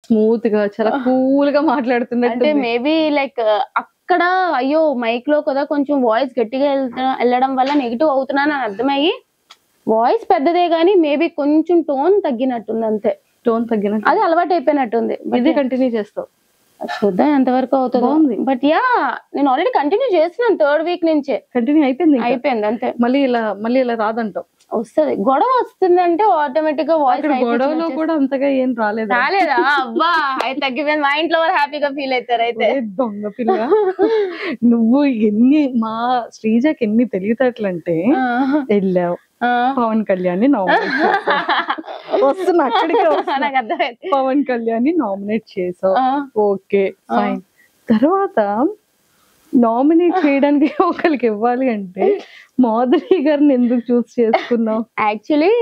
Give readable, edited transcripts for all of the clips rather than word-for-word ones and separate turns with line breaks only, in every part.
Smooth గా చాలా cool గా మాట్లాడుతున్నట్టు.
అంటే మేబీ లైక్ అక్కడ అయ్యో మైక్ లో కదా కొంచెం వాయిస్ గట్టిగా వెళ్ళడం వల్ల నెగిటివ్ అవుతున్నాను అని అర్థమయ్యి వాయిస్ పెద్దదే గానీ మేబీ కొంచెం టోన్ తగ్గినట్టుంది అంతే.
టోన్ తగ్గినట్టు
అది అలవాటు అయిపోయినట్టుంది.
ఇదే కంటిన్యూ చేస్తావు.
చూద్దాం ఎంతవరకు అవుతుందో. బట్ యా నేను ఆల్రెడీ కంటిన్యూ చేస్తున్నాను 3rd వీక్ నుంచే.
కంటిన్యూ అయిపోయింది
అంతే.
మళ్ళీ ఇలా రాదంటావు.
వస్తుంది గొడవ వస్తుందంటే ఆటోమేటిక్ గా వాయిస్.
గొడవలో కూడా అంతగా ఏం
రాలేదా? అబ్బా అయితే తగ్గిపోయింది. మా ఇంట్లో వాళ్ళు హ్యాపీగా ఫీల్ అవుతారు. అయితే
దొంగ పిల్ల నువ్వు ఎన్ని మా శ్రీజకి ఎన్ని తెలివితేటలంటే వెళ్ళావు పవన్ కళ్యాణ్ వస్తున్నా అక్కడికి పవన్ కళ్యాణ్ నామినేట్ చేసావు. Okay fine. తర్వాత నామినేట్ చేయడానికి ఒకరికి ఇవ్వాలి అంటే మాధురి గారిని ఎందుకు చూస్ చేసుకున్నావు?
యాక్చువల్లీ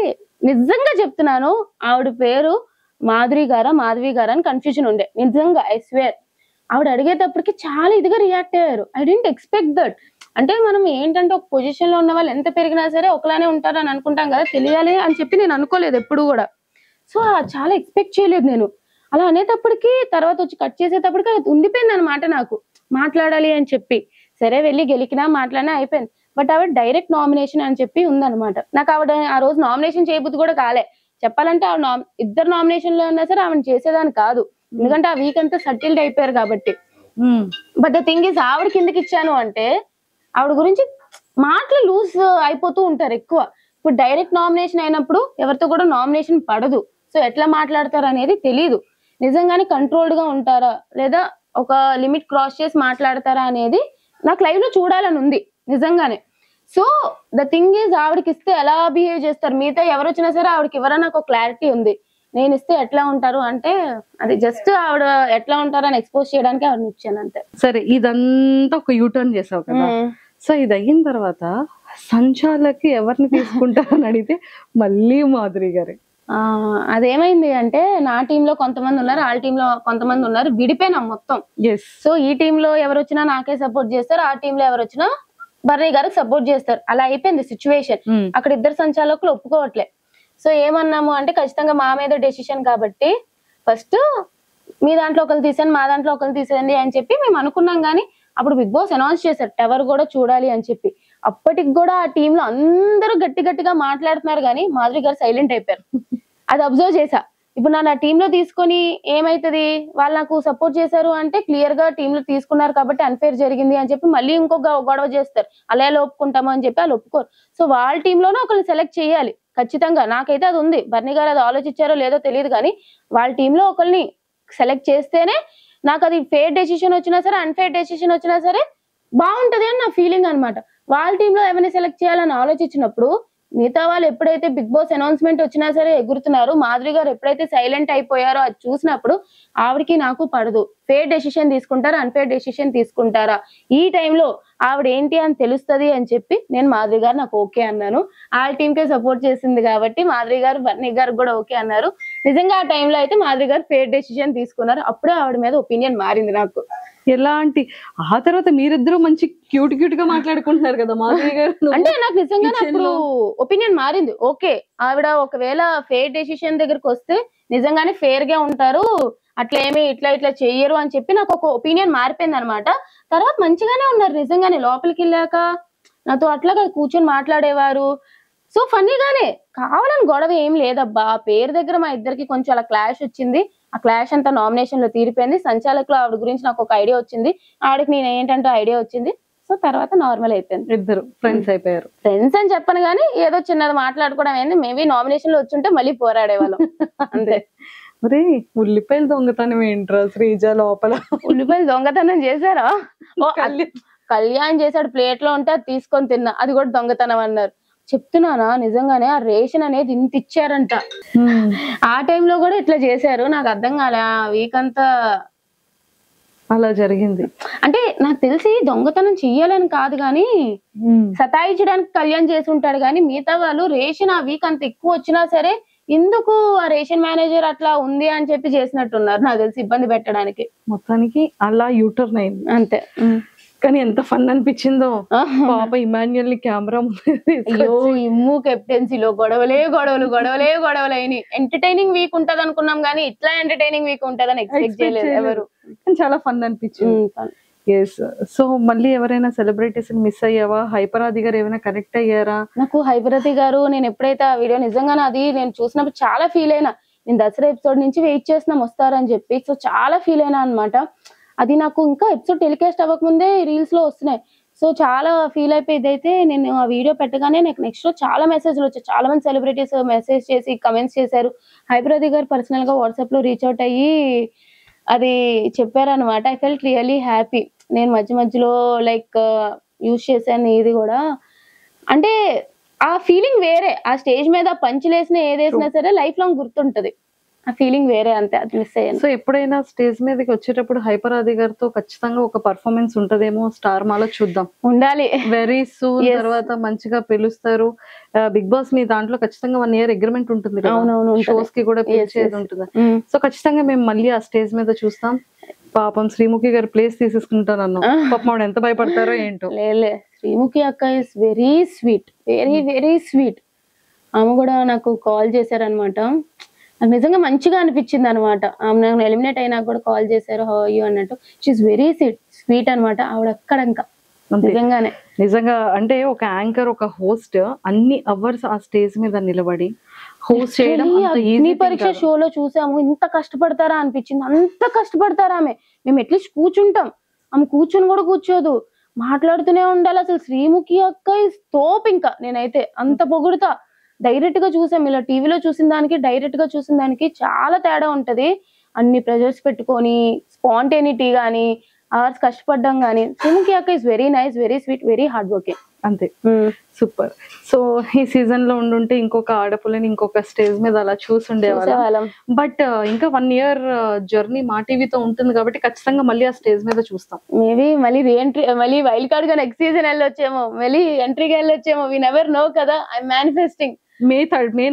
నిజంగా చెప్తున్నాను, ఆవిడ పేరు మాధురి గారా మాధవి గారా అని కన్ఫ్యూజన్ ఉండే. నిజంగా ఐ స్వేర్ ఆవిడ అడిగేటప్పటికి చాలా ఇదిగా రియాక్ట్ అయ్యారు. I didn't expect that. అంటే మనం ఏంటంటే ఒక పొజిషన్ లో ఉన్న వాళ్ళు ఎంత పెరిగినా సరే ఒకలానే ఉంటారు అని అనుకుంటాం కదా, తెలియాలి అని చెప్పి నేను అనుకోలేదు ఎప్పుడు కూడా. సో చాలా ఎక్స్పెక్ట్ చేయలేదు నేను. అలా అనేటప్పటికి తర్వాత వచ్చి కట్ చేసేటప్పటికి అది ఉండిపోయింది అనమాట నాకు మాట్లాడాలి అని చెప్పి. సరే వెళ్ళి గెలికినా మాట్లాడినా అయిపోయింది. బట్ ఆవిడ డైరెక్ట్ నామినేషన్ అని చెప్పి ఉందన్నమాట. నాకు ఆవిడ ఆ రోజు నామినేషన్ చేయబుద్ధి కూడా కాలే చెప్పాలంటే. ఆవిడ ఇద్దరు నామినేషన్ లో ఉన్నా సరే ఆవిడ చేసేదాన్ని కాదు, ఎందుకంటే ఆ వీక్ అంతా సటిల్డ్ అయిపోయారు కాబట్టి. బట్ ద థింగ్ ఈస్ ఆవిడ కిందకి ఇచ్చాను అంటే ఆవిడ గురించి మాటలు లూజ్ అయిపోతూ ఉంటారు ఎక్కువ. ఇప్పుడు డైరెక్ట్ నామినేషన్ అయినప్పుడు ఎవరితో కూడా నామినేషన్ పడదు. సో ఎట్లా మాట్లాడతారు అనేది తెలీదు. నిజంగానే కంట్రోల్డ్ గా ఉంటారా లేదా ఒక లిమిట్ క్రాస్ చేసి మాట్లాడతారా అనేది నాకు లైవ్ లో చూడాలని ఉంది నిజంగానే. సో ద థింగ్ ఈజ్ ఆవిడకి ఇస్తే ఎలా బిహేవ్ చేస్తారు, మిగతా ఎవరు వచ్చినా సరే ఆవిడకి ఎవరైనా నాకు క్లారిటీ ఉంది. నేను ఇస్తే ఎట్లా ఉంటారు అంటే అది జస్ట్ ఆవిడ ఎట్లా ఉంటారు అని ఎక్స్పోజ్ చేయడానికి ఆవిడని ఇచ్చాను అంతే.
సరే ఇదంతా ఒక యూటర్న్ చేసావు కదా. సో ఇది అయిన తర్వాత సంచాలకి ఎవరిని తీసుకుంటారని అడిగితే మళ్ళీ మాధురి గారే.
అదేమైంది అంటే నా టీంలో కొంతమంది ఉన్నారు, వాళ్ళ టీంలో కొంతమంది ఉన్నారు, విడిపోయినాం మొత్తం. సో ఈ టీంలో ఎవరు వచ్చినా నాకే సపోర్ట్ చేస్తారు, ఆ టీంలో ఎవరు వచ్చినా బర్నీ గారికి సపోర్ట్ చేస్తారు. అలా అయిపోయింది సిచ్యువేషన్. అక్కడ ఇద్దరు సంచాలకులు ఒప్పుకోవట్లే. సో ఏమన్నాము అంటే ఖచ్చితంగా మా మీద డెసిషన్ కాబట్టి ఫస్ట్ మీ దాంట్లో ఒకరు తీసేయండి మా దాంట్లో ఒకరు తీసేయండి అని చెప్పి మేము అనుకున్నాం. కానీ అప్పుడు బిగ్ బాస్ అనౌన్స్ చేశారు టవర్ కూడా చూడాలి అని చెప్పి. అప్పటికి కూడా ఆ టీంలో అందరూ గట్టిగా మాట్లాడుతున్నారు కానీ మాధురి గారు సైలెంట్ అయిపోయారు. అది అబ్జర్వ్ చేశా. ఇప్పుడు నా టీంలో తీసుకొని ఏమైతుంది, వాళ్ళు నాకు సపోర్ట్ చేశారు అంటే క్లియర్ గా టీంలో తీసుకున్నారు కాబట్టి అన్ఫేర్ జరిగింది అని చెప్పి మళ్ళీ ఇంకొక గొడవ చేస్తారు. అలా ఎలా ఒప్పుకుంటాము అని చెప్పి వాళ్ళు ఒప్పుకోరు. సో వాళ్ళ టీంలోనే ఒకరిని సెలెక్ట్ చేయాలి ఖచ్చితంగా. నాకైతే అది ఉంది. బర్నీ గారు అది ఆలోచించారో లేదో తెలియదు కానీ వాళ్ళ టీంలో ఒకరిని సెలెక్ట్ చేస్తేనే నాకు అది ఫేర్ డెసిషన్ వచ్చినా సరే అన్ఫేర్ డెసిషన్ వచ్చినా సరే బాగుంటది అని నా ఫీలింగ్ అనమాట. వాళ్ళ టీంలో ఎవరిని సెలెక్ట్ చేయాలని ఆలోచించినప్పుడు మిగతా వాళ్ళు ఎప్పుడైతే బిగ్ బాస్ అనౌన్స్మెంట్ వచ్చినా సరే ఎగురుతున్నారు, మాధురి గారు ఎప్పుడైతే సైలెంట్ అయిపోయారో అది చూసినప్పుడు ఆవిడకి నాకు పడదు. ఫేర్ డెసిషన్ తీసుకుంటారా అన్ఫేర్ డెసిషన్ తీసుకుంటారా, ఈ టైంలో ఆవిడ ఏంటి అని తెలుస్తుంది అని చెప్పి నేను మాధురి గారు నాకు ఓకే అన్నాను. ఆ టీంకే సపోర్ట్ చేసింది కాబట్టి మాధురి గారు బర్నీ గారు కూడా ఓకే అన్నారు. నిజంగా ఆ టైంలో అయితే మాధురి గారు ఫేర్ డెసిషన్ తీసుకున్నారు. అప్పుడే ఆవిడ మీద ఒపీనియన్ మారింది నాకు.
ఎలాంటి ఆ తర్వాత మీరిద్దరూ మంచి క్యూట్ గా మాట్లాడుకుంటున్నారు కదా మాధురి గారు.
అంటే నాకు నిజంగానే అప్పుడు ఒపీనియన్ మారింది. ఓకే ఆవిడ ఒకవేళ ఫేర్ డెసిషన్ దగ్గరకు వస్తే నిజంగానే ఫేర్ గా ఉంటారు, అట్లా ఏమి ఇట్లా చెయ్యరు అని చెప్పి నాకు ఒక ఒపీనియన్ మారిపోయింది అనమాట. తర్వాత మంచిగానే ఉన్నారు నిజంగానే. లోపలికి వెళ్ళాక నాతో అట్లాగా కూర్చొని మాట్లాడేవారు. సో ఫన్నీగానే, కావాలని గొడవ ఏం లేదబ్బా. పేరు దగ్గర మా ఇద్దరికి కొంచెం అలా క్లాష్ వచ్చింది. ఆ క్లాష్ అంతా నామినేషన్ లో తీరిపోయింది. సంచాలకులు ఆవిడ గురించి నాకు ఒక ఐడియా వచ్చింది, ఆవిడకి నేను ఏంటంటే ఐడియా వచ్చింది. సో తర్వాత నార్మల్ అయిపోయింది.
ఇద్దరు ఫ్రెండ్స్ అయిపోయారు.
ఫ్రెండ్స్ అని చెప్పను కానీ ఏదో చిన్నది మాట్లాడుకోవడం అయింది. మేబీ నామినేషన్ లో వచ్చుంటే మళ్ళీ పోరాడేవాళ్ళం అంతే.
మరి ఉల్లిపాయలు దొంగతనం ఏంట్రా శ్రీజ లోపల?
ఉల్లిపాయలు దొంగతనం చేశారా? కళ్యాణ్ చేశాడు, ప్లేట్ లో ఉంటే అది తీసుకొని తిన్నా, అది కూడా దొంగతనం అన్నారు. చెప్తున్నానా నిజంగానే ఆ రేషన్ అనేది ఇంత ఇచ్చారంట. ఆ టైంలో కూడా ఇట్లా చేశారు. నాకు అర్థం కాలే. ఆ వీక్ అంతా
అలా జరిగింది.
అంటే నాకు తెలిసి దొంగతనం చెయ్యాలని కాదు గాని సతాయించడానికి కళ్యాణ్ చేసి ఉంటాడు. కానీ మిగతా వాళ్ళు రేషన్ ఆ వీక్ అంత ఎక్కువ వచ్చినా సరే ఎందుకు ఆ రేషన్ మేనేజర్ అట్లా ఉంది అని చెప్పి చేసినట్టున్నారు నాకు తెలిసి, ఇబ్బంది పెట్టడానికి.
మొత్తానికి అలా యూటర్న్ అయింది
అంతే.
కానీ ఎంత ఫన్ అనిపించిందో పాప ఇమాన్యుయల్ ని కెమెరా
అయ్యో ఇమ్ము కెప్టెన్సీలో గొడవలే అయినాయి. ఎంటర్టైనింగ్ వీక్ ఉంటది అనుకున్నాం కానీ ఇట్లా ఎంటర్టైనింగ్ వీక్ ఉంటదని ఎక్స్పెక్ట్ చేయలేదు ఎవరు.
చాలా ఫన్ అనిపించింది. ఎస్. సో మళ్ళీ ఎవరైనా సెలబ్రిటీస్ మిస్ అయ్యావా? హైపరాది గారు ఏమైనా కనెక్ట్ అయ్యారా?
నాకు హైపరాది గారు నేను ఎప్పుడైతే ఆ వీడియో నిజంగానే అది నేను చూసినప్పుడు చాలా ఫీల్ అయినా. నేను దసరా ఎపిసోడ్ నుంచి వెయిట్ చేస్తున్నాం వస్తారని చెప్పి. సో చాలా ఫీల్ అయినా అనమాట. అది నాకు ఇంకా ఎపిసోడ్ టెలికాస్ట్ అవ్వకముందే రీల్స్ లో వస్తున్నాయి. సో చాలా ఫీల్ అయిపోయింది. అయితే నేను ఆ వీడియో పెట్టగానే నాకు నెక్స్ట్ లో చాలా మెసేజ్లు వచ్చాయి. చాలా మంది సెలబ్రిటీస్ మెసేజ్ చేసి కమెంట్స్ చేశారు. హైపరాది గారు పర్సనల్ గా వాట్సాప్ లో రీచ్ అవుట్ అయ్యి అది చెప్పారనమాట. I felt really happy. నేను మధ్యలో లైక్ యూజ్ చేశాను ఇది కూడా. అంటే ఆ ఫీలింగ్ వేరే. ఆ స్టేజ్ మీద పంచులేసిన ఏదేసినా సరే లైఫ్ లాంగ్ గుర్తుంటది. ఆ ఫీలింగ్ వేరే అంతే. అది మిస్ అయ్యాను.
సో ఎప్పుడైనా స్టేజ్ మీదకి వచ్చేటప్పుడు హైపరాది గారితో ఖచ్చితంగా ఒక పర్ఫార్మెన్స్ ఉంటదేమో స్టార్ మాలో చూద్దాం.
ఉండాలి
వెరీ సూన్. తర్వాత మంచిగా పిలుస్తారు. బిగ్ బాస్ మీ దాంట్లో ఖచ్చితంగా 1 year అగ్రిమెంట్ ఉంటుంది కదా, షోస్ కి కూడా పిలిచేది ఉంటుంది. సో ఖచ్చితంగా మేము మళ్ళీ ఆ స్టేజ్ మీద చూస్తాం. పాపం శ్రీముఖి గారు ప్లేస్ తీసేసుకుంటాను అన్న పాపం ఎంత భయపడతారో ఏంటో.
లేలే శ్రీముఖి అక్క is very sweet, very sweet. ఆమె కూడా నాకు కాల్ చేశారనమాట. నాకు నిజంగా మంచిగా అనిపించింది అనమాట. ఆమె నాకు ఎలిమినేట్ అయినా కూడా కాల్ చేశారు హౌ ఆర్ యు అన్నట్టు. షీఈస్ వెరీ స్వీట్ అనమాట ఆవిడ. అక్కడ ఇంకా
నిజంగా అంటే ఒక యాంకర్ ఒక హోస్ట్ అన్ని అవర్స్ ఆ స్టేజ్ మీద నిలబడి హోస్ట్ చేయడం
అగ్ని పరీక్ష షోలో చూసాము. ఇంత కష్టపడతారా అనిపించింది. అంత కష్టపడతారా ఆమె. మేము అట్లీస్ట్ కూర్చుంటాం, ఆమె కూర్చొని కూడా కూర్చోదు, మాట్లాడుతూనే ఉండాలి. అసలు శ్రీముఖి అక్క ఇస్ తోప్. ఇంకా నేనైతే అంత పొగుడుతా. డైరెక్ట్ గా చూసాం, ఇలా టీవీలో చూసిన దానికి డైరెక్ట్ గా చూసిన దానికి చాలా తేడా ఉంటది. అన్ని ప్రెజర్స్ పెట్టుకొని స్పాంటేనిటీ గానీ అవర్స్ కష్టపడ్డం గానీ. శ్రీముఖి అక్క is very nice, very sweet, very hard working.
అంతే. సూపర్. సో ఈ సీజన్ లో ఉండుంటే ఇంకొక ఆడపుల్లని ఇంకొక స్టేజ్ మీద అలా చూసుండేవాళ్ళం. బట్ ఇంకా 1 year జర్నీ మా టీవీతో ఉంటుంది కాబట్టి ఖచ్చితంగా మళ్ళీ ఆ స్టేజ్ మీద చూస్తాం.
మేబీ మళ్ళీ రీఎంట్రీ, మళ్ళీ వైల్డ్ కార్డ్ గా నెక్స్ట్ సీజన్ వెళ్ళొచ్చేమో, మళ్ళీ ఎంట్రీగా వెళ్ళొచ్చేమో. వి నెవర్ నో కదా. I manifesting.
May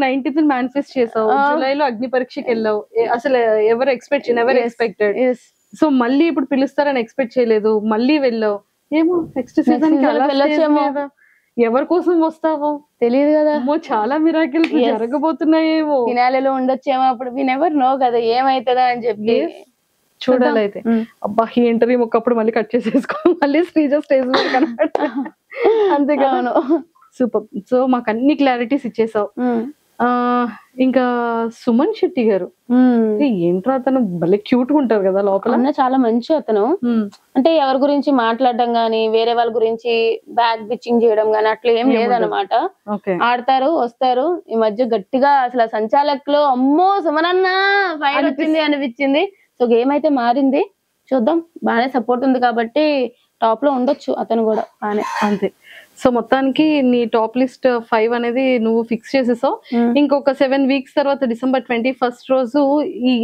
19th manifest చేసావు, జూలైలో అగ్ని పరీక్షకి వెళ్ళావు. అసలు ఎవరు ఎక్స్పెక్టెడ్. సో మళ్ళీ ఇప్పుడు పిలుస్తారని ఎక్స్పెక్ట్ చేయలేదు, మళ్ళీ వెళ్ళావు. ఏమో నెక్స్ట్ సీజన్ కి వెళ్ళొచ్చేమో. ఎవరి కోసం వస్తావో
తెలియదు కదా.
చాలా మిరాకిల్స్ జరగబోతున్నాయేమో.
ఫినాలేలో ఉండొచ్చేమో. అప్పుడు వి నెవర్ నో కదా ఏమైతుందా అని చెప్పి
చూడాలి. అయితే అబ్బా ఈ ఇంటర్వ్యూ ఒకప్పుడు మళ్ళీ కట్ చేసేసుకో, మళ్ళీ శ్రీజ స్టేజ్ మీద కనబడ. అంతేగాను. సూపర్. సో మాకు అన్ని క్లారిటీస్ ఇచ్చేసావు. ఇంకా సుమన్ శెట్టి గారు ఏంట్రా అతను భలే క్యూట్ గా ఉంటారు కదా లోపల.
చాలా మంచి అతను. అంటే ఎవరి గురించి మాట్లాడడం గానీ, వేరే వాళ్ళ గురించి బ్యాక్ బిచ్చింగ్ చేయడం గానీ అట్లా ఏం లేదనమాట. ఆడతారు, వస్తారు. ఈ మధ్య గట్టిగా అసలు సంచాలకులో అమ్మో సుమనన్న ఫైర్ వచ్చింది అనిపించింది. సో గేమ్ అయితే మారింది, చూద్దాం. బాగానే సపోర్ట్ ఉంది కాబట్టి టాప్ లో ఉండొచ్చు అతను కూడా బానే.
అంతే. సో మొత్తానికి నీ టాప్ లిస్ట్ 5 అనేది నువ్వు ఫిక్స్ చేసేసావు. ఇంకొక 7 weeks తర్వాత December 21st రోజు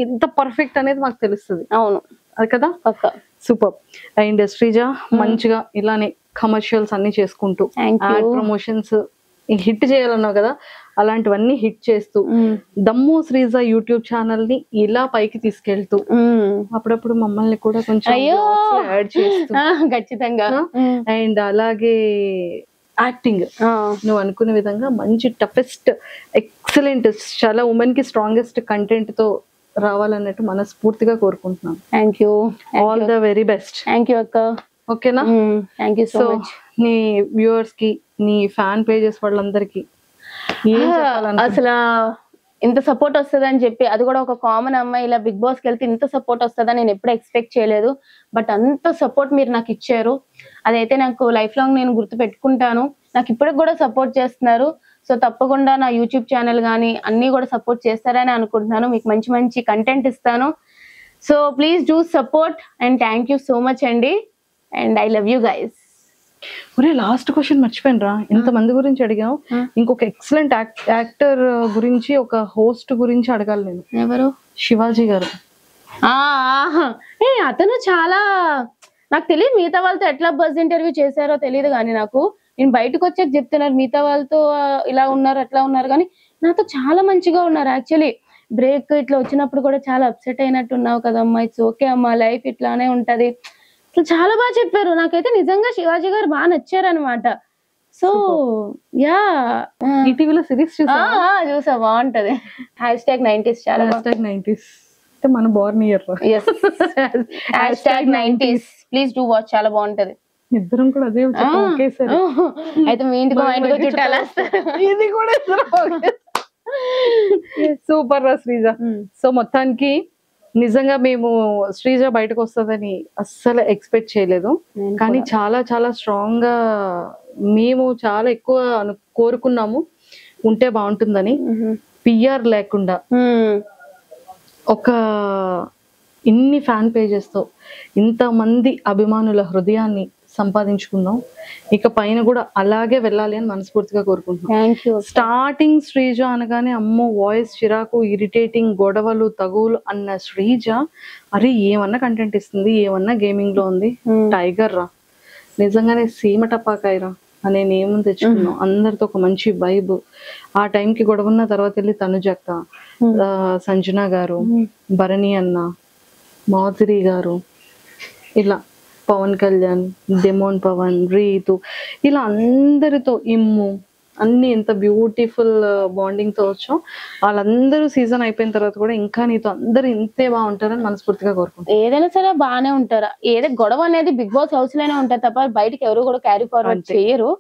ఎంత పర్ఫెక్ట్ అనేది మాకు తెలుస్తుంది.
అవును
అది కదా. సూపర్. అండ్ శ్రీజ మంచిగా ఇలానే కమర్షియల్స్ అన్ని చేసుకుంటూ యాడ్ ప్రమోషన్స్ హిట్ చేయాలన్నావు కదా, అలాంటివన్నీ హిట్ చేస్తూ దమ్ము శ్రీజ యూట్యూబ్ ఛానల్ ని ఇలా పైకి తీసుకెళ్తూ అప్పుడప్పుడు మమ్మల్ని కూడా కొంచెం యాడ్ చేస్తూ
ఖచ్చితంగా.
అండ్ అలాగే యాక్టింగ్ నువ్వు అనుకునే విధంగా మంచి టఫెస్ట్ ఎక్సలెంట్ చాలా ఉమెన్ కి స్ట్రాంగెస్ట్ కంటెంట్ తో రావాలన్నట్టు మనస్ఫూర్తిగా కోరుకుంటున్నాను.
Thank you.
All the very best.
Thank you అక్క.
ఓకేనా.
Thank you so much.
నీ వ్యూవర్స్ కి, నీ ఫ్యాన్ పేజెస్ వాళ్ళందరికి
అసలు ఇంత సపోర్ట్ వస్తుంది అని చెప్పి, అది కూడా ఒక కామన్ అమ్మాయి ఇలా బిగ్ బాస్కి వెళ్తే ఇంత సపోర్ట్ వస్తుందని నేను ఎప్పుడు ఎక్స్పెక్ట్ చేయలేదు. బట్ అంత సపోర్ట్ మీరు నాకు ఇచ్చారు, అదైతే నాకు లైఫ్ లాంగ్ నేను గుర్తు పెట్టుకుంటాను. నాకు ఇప్పటికి కూడా సపోర్ట్ చేస్తున్నారు. సో తప్పకుండా నా యూట్యూబ్ ఛానల్ కానీ అన్ని కూడా సపోర్ట్ చేస్తారని అనుకుంటున్నాను. మీకు మంచి మంచి కంటెంట్ ఇస్తాను. So please do support and thank you so much అండి. And I love you guys.
ఒరే లాస్ట్ క్వశ్చన్ మర్చిపోయినరా, ఇంతమంది గురించి అడిగావు, ఇంకొక ఎక్సలెంట్ యాక్టర్ గురించి, ఒక హోస్ట్ గురించి అడగాలి నేను.
ఎవరు?
శివాజీ గారు.
అతను చాలా, నాకు తెలియదు మిగతా వాళ్ళతో ఎట్లా బజ్ ఇంటర్వ్యూ చేశారో తెలియదు కానీ నాకు, నేను బయటకు వచ్చాక చెప్తున్నారు మిగతా వాళ్ళతో ఇలా ఉన్నారు అట్లా ఉన్నారు, కానీ నాతో చాలా మంచిగా ఉన్నారు. యాక్చువల్లీ బ్రేక్ ఇట్లా వచ్చినప్పుడు కూడా చాలా అప్సెట్ అయినట్టు ఉన్నావు కదమ్మా, ఇట్స్ ఓకే అమ్మా, లైఫ్ ఇట్లానే ఉంటది, అసలు చాలా బాగా చెప్పారు. నాకైతే నిజంగా శివాజీ గారు బాగా నచ్చారనమాట. సో యా
ఈటీవీలో సిరీస్
చూసా, బాగుంటది. #90s చాలా
#90s అంటే మన Born year.
#90s please do watch, చాలా బాగుంటది.
ఇద్దరం కూడా అదే ఒకేసారి.
అయితే మీ ఇంటికి మా ఇంటికి చుట్టాలు వస్తారు.
ఇది కూడా సూపర్ రా శ్రీజ. సో మొత్తానికి నిజంగా మేము శ్రీజ బయటకు వస్తుందని అస్సలు ఎక్స్పెక్ట్ చేయలేదు. కానీ చాలా చాలా స్ట్రాంగ్ గా మేము చాలా ఎక్కువ కోరుకున్నాము ఉంటే బాగుంటుందని. పిఆర్ లేకుండా ఒక ఇన్ని ఫ్యాన్ పేజెస్ తో ఇంతమంది అభిమానుల హృదయాన్ని సంపాదించుకుందాం. ఇక పైన కూడా అలాగే వెళ్ళాలి అని మనస్ఫూర్తిగా కోరుకుంటున్నాం. స్టార్టింగ్ శ్రీజ అనగానే అమ్మో వాయిస్ చిరాకు, ఇరిటేటింగ్, గొడవలు, తగువులు అన్న శ్రీజ అరే ఏమన్నా కంటెంట్ ఇస్తుంది, ఏమన్నా గేమింగ్ లో ఉంది. టైగర్ రా, నిజంగానే సీమ టపాకాయరా అనే నేమ్ తెచ్చుకున్నాం. అందరితో ఒక మంచి వైబ్. ఆ టైంకి గొడవన్న తర్వాత వెళ్ళి తనుజక్క, సంజన గారు, భరణి అన్న, మాధురి గారు, ఇలా పవన్ కళ్యాణ్, డెమోన్ పవన్, రీతు, ఇలా అందరితో ఇమ్ము అన్ని ఎంత బ్యూటిఫుల్ బాండింగ్ తో వచ్చాం. వాళ్ళందరూ సీజన్ అయిపోయిన తర్వాత కూడా ఇంకా నీతో అందరూ ఇంతే బాగుంటారని మనస్ఫూర్తిగా కోరుకుంటాం.
ఏదైనా సరే బాగానే ఉంటారా, ఏదో గొడవ అనేది బిగ్ బాస్ హౌస్ లోనే ఉంటారు తప్ప బయటకి ఎవరు కూడా క్యారీ ఫార్వర్డ్ చేయరు.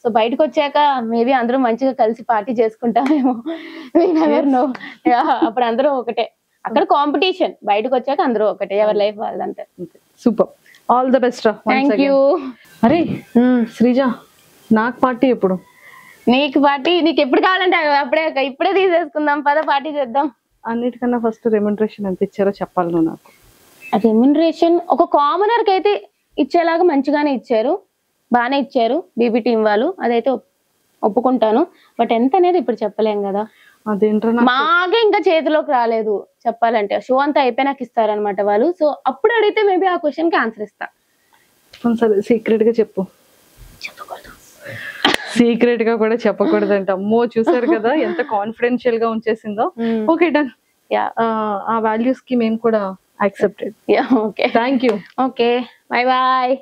సో బయటకు వచ్చాక మేబీ అందరూ మంచిగా కలిసి పార్టీ చేసుకుంటామేమో, అప్పుడు అందరూ ఒకటే. అక్కడ కాంపిటీషన్, బయటకు వచ్చాక అందరూ ఒకటే, ఎవరి లైఫ్ వాళ్ళంతా.
Super, all the best.
Thank you.
అరే శ్రీజ, నాకు పార్టీ ఎప్పుడు?
నీకు పార్టీ నీకు ఎప్పుడు కావాలంటే ఇప్పుడే తీసేసుకుందాం, పద పార్టీ చేద్దాం.
అన్నిటికన్నా ఫస్ట్ రెమ్యునరేషన్ ఎంత ఇచ్చారో చెప్పాలి నువ్వు నాకు.
రెమ్యునరేషన్ ఒక కామనర్ కి అయితే ఇచ్చేలాగా మంచిగానే ఇచ్చారు, బాగానే ఇచ్చారు బీబీ టీం వాళ్ళు, అదైతే ఒప్పుకుంటాను. బట్ ఎంత అనేది ఇప్పుడు చెప్పలేం కదా, మాకే ఇంకా చేతిలోకి రాలేదు చెప్పాలంటే. షో అంతా అయిపోయినాక ఇస్తారనమాట వాళ్ళు. సో అప్పుడు అడిగితే మేబీ ఆ క్వశ్చన్ కి ఆన్సర్ ఇస్తా.
సరే సీక్రెట్ గా చెప్పు.
చెప్పకూడదు,
సీక్రెట్ గా కూడా చెప్పకూడదు అంట. అమ్మో చూసారు కదా ఎంత కాన్ఫిడెన్షియల్ గా ఉంచేసిందో. Okay done. ఆ వాల్యూస్ కి మేము కూడా accepted.
Okay,
thank you.
Okay, bye bye.